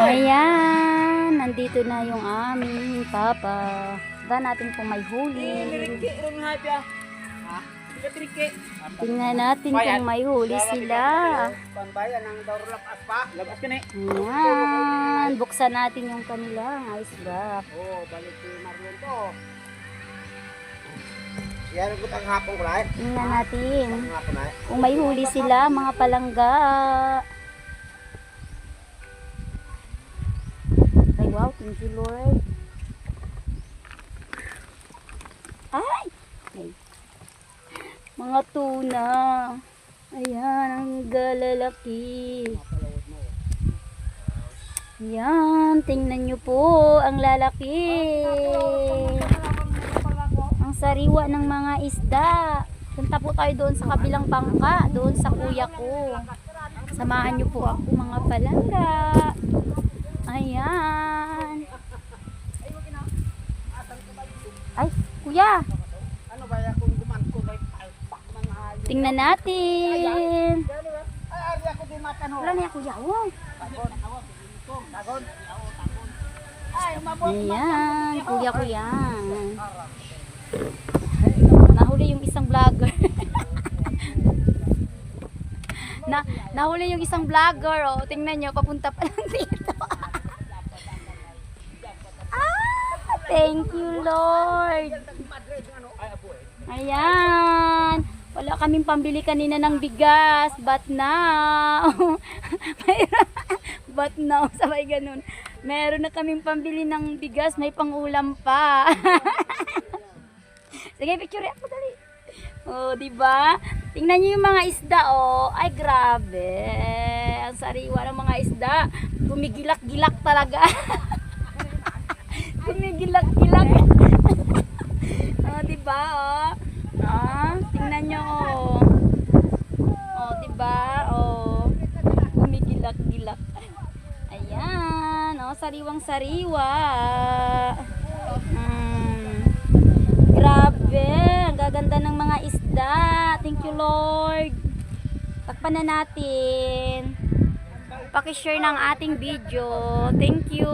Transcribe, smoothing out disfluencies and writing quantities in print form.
Ayan, nandito na yung aming papa. Da natin kung may huli. Tingnan natin kung may huli sila. Ayan, buksan natin yung kanilang ice block. Tingnan natin kung may huli sila, mga palangga. Ay, wow, thank you, Lord. Ay! Mga tuna. Ayan, ang galalaki. Ayan, tingnan nyo po, ang lalaki. Ang sariwa ng mga isda. Punta po tayo doon sa kabilang bangka, doon sa kuya ko. Samahan nyo po ako, mga palangga. Ayan. Ay, kuya. Tingnan natin. Wala na kuya. Ayan, kuya ko yan. Nahuli yung isang vlogger. Nahuli yung isang vlogger. Oh. Tingnan nyo, papunta pa lang dito. Thank you, Lord. Ayan. Wala kaming pambili kanina ng bigas. But now. But now. Sabay ganun. Meron na kaming pambili ng bigas. May pangulam pa. Sige, picture ako dali. Oh, diba? Tingnan nyo yung mga isda, oh. Ay, grabe. Ang sariwa ng mga isda. Gumigilak-gilak talaga. Gumigilak-gilak. Oh, diba, oh. Ah, tingnan nyo, oh. Oh, diba, oh. Gumigilak-gilak. Ayan, oh, sariwang-sariwa. Grabe, ang gaganda ng mga isda. Thank you, Lord. Takpan na natin. Paki-share ng ating video. Thank you.